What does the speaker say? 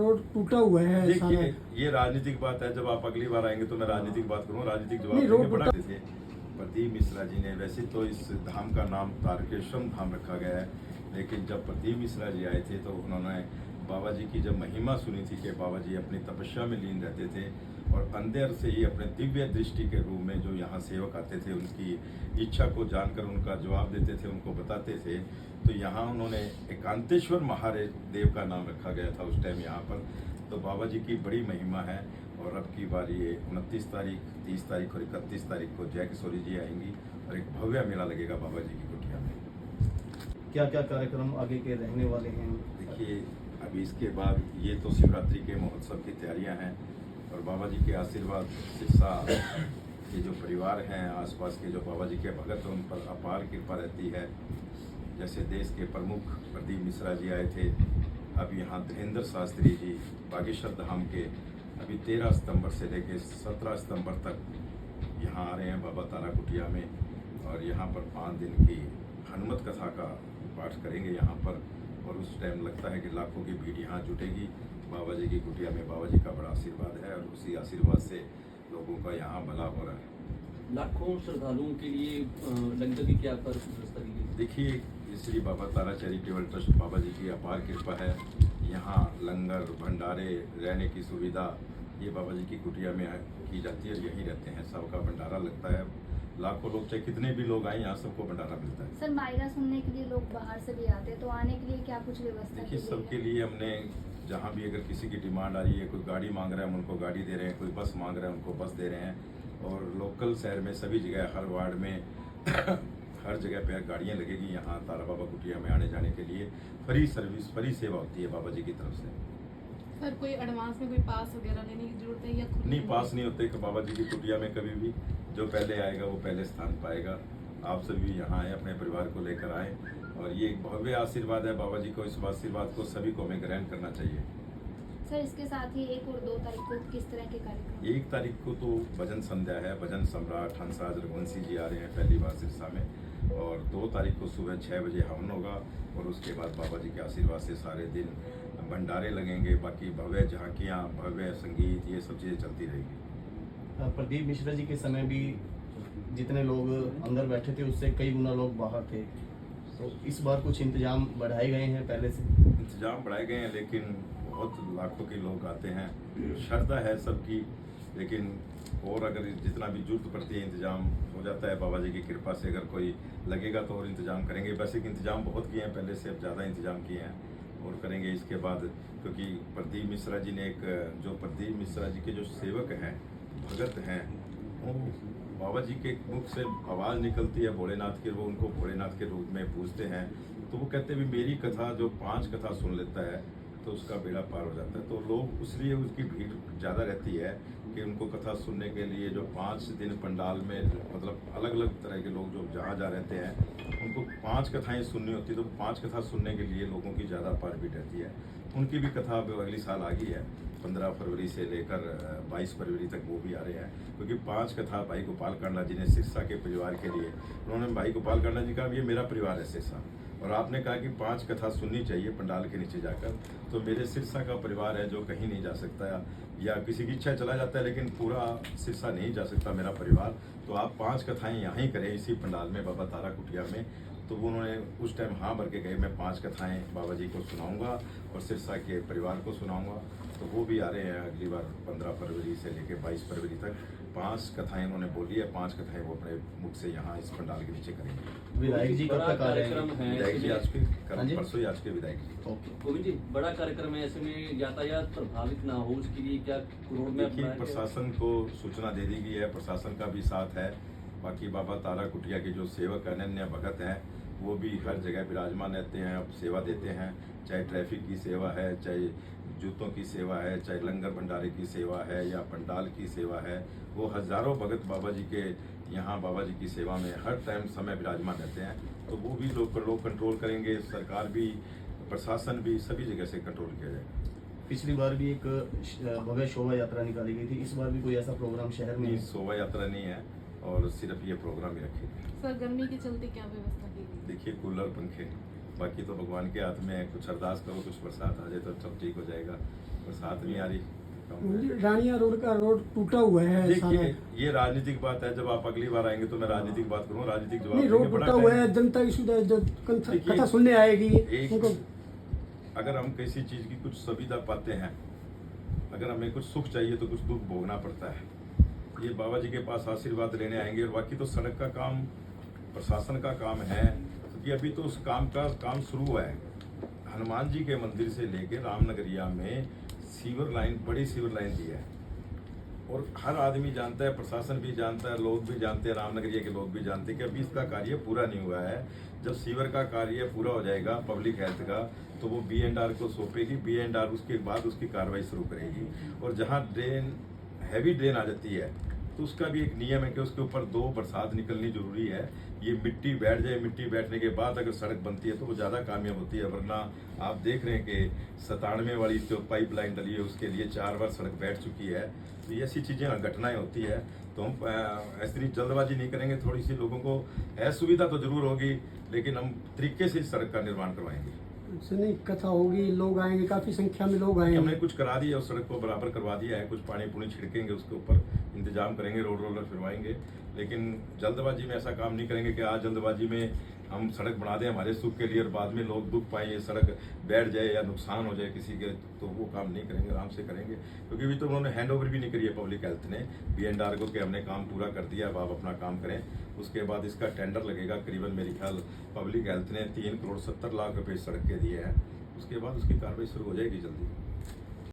Road टूटा हुआ है देखिए सारा। ये राजनीतिक बात है। जब आप अगली बार आएंगे तो मैं राजनीतिक बात करूँ, राजनीतिक जवाब नहीं, देंगे। रोड बड़ा थे प्रदीप मिश्रा जी ने, वैसे तो इस धाम का नाम तारकेश्वर धाम रखा गया है, लेकिन जब प्रदीप मिश्रा जी आए थे तो उन्होंने बाबा जी की जब महिमा सुनी थी कि बाबा जी अपनी तपस्या में लीन रहते थे और अंदर से ही अपने दिव्य दृष्टि के रूप में जो यहाँ सेवक आते थे उनकी इच्छा को जानकर उनका जवाब देते थे, उनको बताते थे। तो यहाँ उन्होंने एकांतेश्वर महादेव का नाम रखा गया था उस टाइम यहाँ पर। तो बाबा जी की बड़ी महिमा है। और अब की बार ये 29 तारीख, 30 तारीख और 31 तारीख को जय किशोरी जी आएंगी और एक भव्य मेला लगेगा बाबा जी की कुटिया में। क्या क्या कार्यक्रम आगे के रहने वाले हैं? देखिए अभी इसके बाद ये तो शिवरात्रि के महोत्सव की तैयारियां हैं और बाबा जी के आशीर्वाद सिरसा के जो परिवार हैं, आसपास के जो बाबा जी के भगत हैं, उन पर अपार कृपा रहती है। जैसे देश के प्रमुख प्रदीप मिश्रा जी आए थे, अब यहाँ धीरेन्द्र शास्त्री जी बागेश्वर धाम के अभी 13 सितंबर से लेकर 17 सितंबर तक यहाँ आ रहे हैं बाबा तारा कुटिया में। और यहाँ पर 5 दिन की हनुमत कथा का पाठ करेंगे यहाँ पर। और उस टाइम लगता है कि लाखों की भीड़ यहाँ जुटेगी बाबा जी की कुटिया में। बाबा जी का बड़ा आशीर्वाद है और उसी आशीर्वाद से लोगों का यहाँ भला हो रहा है। लाखों श्रद्धालुओं के लिए लंगर की क्या पर व्यवस्था की गई? देखिए श्री बाबा तारा चैरिटेबल ट्रस्ट बाबा जी की अपार कृपा है। यहाँ लंगर, भंडारे, रहने की सुविधा ये बाबा जी की कुटिया में की जाती है और यहीं रहते हैं। सबका भंडारा लगता है, लाखों लोग चाहे कितने भी लोग आए यहाँ सबको भंडारा मिलता है। सर मायरा सुनने के लिए लोग बाहर से भी आते हैं, तो आने के लिए क्या कुछ व्यवस्था देखिए की गई सबके है? लिए हमने जहाँ भी अगर किसी की डिमांड आ रही है, कोई गाड़ी मांग रहा है हम उनको गाड़ी दे रहे हैं, कोई बस मांग रहा है उनको बस दे रहे हैं। और लोकल शहर में सभी जगह, हर वार्ड में हर जगह पे गाड़ियाँ लगेगी यहाँ तारा बाबा कुटिया में आने जाने के लिए। फ्री सर्विस, फ्री सेवा होती है बाबा जी की तरफ से। सर कोई एडवांस में कोई पास वगैरह लेने की जरूरत है या खुद नहीं, पास नहीं होते कि बाबा जी की कुटिया में कभी भी जो पहले आएगा वो पहले स्थान पाएगा। आप सभी यहाँ आए, अपने परिवार को लेकर आए और ये एक भव्य आशीर्वाद है बाबा जी को। इस आशीर्वाद को सभी को हमें ग्रहण करना चाहिए। सर इसके साथ ही 1 और 2 तारीख को किस तरह के कार्यक्रम? 1 तारीख को तो भजन संध्या है, भजन सम्राट हंसराज रघुवंशी जी आ रहे हैं पहली बार सिरसा में। और 2 तारीख को सुबह 6 बजे हवन होगा और उसके बाद बाबा जी के आशीर्वाद से सारे दिन भंडारे लगेंगे। बाकी भव्य झांकियाँ, भव्य संगीत, ये सब चीज़ें चलती रहेगी। प्रदीप मिश्रा जी के समय भी जितने लोग अंदर बैठे थे उससे कई गुना लोग बाहर थे, तो इस बार कुछ इंतजाम बढ़ाए गए हैं पहले से? इंतजाम बढ़ाए गए हैं, लेकिन बहुत लाखों के लोग आते हैं, श्रद्धा है सबकी। लेकिन और अगर जितना भी जरूरत पड़ती है इंतजाम हो जाता है बाबा जी की कृपा से। अगर कोई लगेगा तो और इंतजाम करेंगे। वैसे कि इंतजाम बहुत किए हैं पहले से, अब ज़्यादा इंतजाम किए हैं और करेंगे इसके बाद। क्योंकि प्रदीप मिश्रा जी ने जो प्रदीप मिश्रा जी के जो सेवक हैं, भगत हैं, वो बाबा जी के मुख से आवाज़ निकलती है भोलेनाथ की, वो उनको भोलेनाथ के रूप में पूजते हैं। तो वो कहते हैं भी मेरी कथा जो 5 कथा सुन लेता है तो उसका बेड़ा पार हो जाता है। तो लोग इसलिए उसकी भीड़ ज़्यादा रहती है कि उनको कथा सुनने के लिए जो 5 दिन पंडाल में, मतलब अलग अलग तरह के लोग जो जहाँ रहते हैं उनको 5 कथाएं सुननी होती है। तो 5 कथा सुनने के लिए लोगों की ज़्यादा पार भीड़ रहती है। उनकी भी कथा अब अगली साल आ गई है, 15 फरवरी से लेकर 22 फरवरी तक वो भी आ रहे हैं। क्योंकि 5 कथा भाई गोपाल कांडा जी ने सिरसा के परिवार के लिए, उन्होंने भाई गोपाल कांडा जी का ये मेरा परिवार है सिरसा, और आपने कहा कि 5 कथा सुननी चाहिए पंडाल के नीचे जाकर। तो मेरे सिरसा का परिवार है जो कहीं नहीं जा सकता, या किसी की इच्छा चला जाता है लेकिन पूरा सिरसा नहीं जा सकता मेरा परिवार। तो आप 5 कथाएं यहाँ ही करें इसी पंडाल में बाबा तारा कुटिया में। तो उन्होंने उस टाइम हाँ भर के गए, मैं 5 कथाएं बाबा जी को सुनाऊंगा और सिरसा के परिवार को सुनाऊंगा। तो वो भी आ रहे हैं अगली बार 15 फरवरी से लेकर 22 फरवरी तक। 5 कथाएं उन्होंने बोली है, 5 कथाएं वो अपने मुख से यहाँ इस पंडाल के नीचे करेंगे। विधायक जी कब तक आ रहे हैं? विधायक जी आज के हाँ जी? परसों ही आज के विधायक जी। ओके। गोविंद जी, बड़ा कार्यक्रम है, ऐसे में यातायात प्रभावित ना हो उसके लिए क्या रोड मैप देखिए बनाया गया? प्रशासन को सूचना दे दी गई है, प्रशासन का भी साथ है। बाकी बाबा तारा कुटिया के जो सेवक अनन्य भगत हैं वो भी हर जगह विराजमान रहते हैं, अब सेवा देते हैं। चाहे ट्रैफिक की सेवा है, चाहे जूतों की सेवा है, चाहे लंगर भंडारे की सेवा है या पंडाल की सेवा है, वो हजारों भगत बाबा जी के यहाँ बाबा जी की सेवा में हर टाइम समय विराजमान रहते हैं। तो वो भी लोग कंट्रोल करेंगे, सरकार भी, प्रशासन भी, सभी जगह से कंट्रोल किया जाएगा। पिछली बार भी एक भव्य शोभा यात्रा निकाली गई थी, इस बार भी कोई ऐसा प्रोग्राम शहर में? नहीं, शोभा यात्रा नहीं है और सिर्फ ये प्रोग्राम ही रखे। सर गर्मी के चलते क्या व्यवस्था की गई? देखिए कूलर, पंखे, बाकी तो भगवान के हाथ में है। कुछ अरदास करो, कुछ बरसात आ जाए तो सब ठीक हो जाएगा। बरसात नहीं आ रही। रानिया रोड का रोड टूटा हुआ है सारा। देखिए ये राजनीतिक बात है, जब आप अगली बार आएंगे तो मैं राजनीतिक बात करूँ, राजनीतिक जवाब नहीं, देंगे, रोड बड़ा टूटा हुआ टाइम- है, जनता की सुविधा जो देखिए, कथा सुनने आएगी एक- उनको। अगर हम किसी चीज की कुछ सुविधा पाते हैं, अगर हमें कुछ सुख चाहिए तो कुछ दुख भोगना पड़ता है। ये बाबा जी के पास आशीर्वाद लेने आएंगे, और बाकी तो सड़क का काम प्रशासन का काम है, क्योंकि अभी तो उस काम का काम शुरू हुआ है। हनुमान जी के मंदिर से लेके रामनगरिया में सीवर लाइन, बड़ी सीवर लाइन दी है, और हर आदमी जानता है, प्रशासन भी जानता है, लोग भी जानते हैं, रामनगरिया के लोग भी जानते हैं कि अभी इसका कार्य पूरा नहीं हुआ है। जब सीवर का कार्य पूरा हो जाएगा पब्लिक हेल्थ का, तो वो B&R को सौंपेगी, B&R उसके बाद उसकी कार्रवाई शुरू करेगी। और जहाँ ड्रेन, हैवी ड्रेन आ जाती है, तो उसका भी एक नियम है कि उसके ऊपर 2 बरसात निकलनी जरूरी है। ये मिट्टी बैठ जाए, मिट्टी बैठने के बाद अगर सड़क बनती है तो वो ज़्यादा कामयाब होती है, वरना आप देख रहे हैं कि 97 वाली जो पाइपलाइन डली है उसके लिए 4 बार सड़क बैठ चुकी है। तो ये ऐसी चीज़ें घटनाएं होती है, तो हम ऐसी जल्दबाजी नहीं करेंगे। थोड़ी सी लोगों को है सुविधा तो जरूर होगी, लेकिन हम तरीके से इस सड़क का निर्माण करवाएंगे। नहीं, कथा होगी, लोग आएंगे, काफी संख्या में लोग हमने आएंगे। कुछ करा दिया, उस सड़क को बराबर करवा दिया है, कुछ पानी पुनी छिड़केंगे, उसके ऊपर इंतजाम करेंगे, रोड रोलर फिरवाएंगे। लेकिन जल्दबाजी में ऐसा काम नहीं करेंगे कि आज जल्दबाजी में हम सड़क बना दें हमारे सुख के लिए, और बाद में लोग दुख पाएं, ये सड़क बैठ जाए या नुकसान हो जाए किसी के, तो वो काम नहीं करेंगे, आराम से करेंगे। क्योंकि अभी तो उन्होंने हैंड ओवर भी नहीं करी है पब्लिक हेल्थ ने B&R को, कि हमने काम पूरा कर दिया, अब आप अपना काम करें। उसके बाद इसका टेंडर लगेगा, करीबन मेरे ख्याल पब्लिक हेल्थ ने 3 करोड़ 70 लाख रुपए सड़क के दिए हैं। उसके बाद उसकी कार्रवाई शुरू हो जाएगी जल्दी।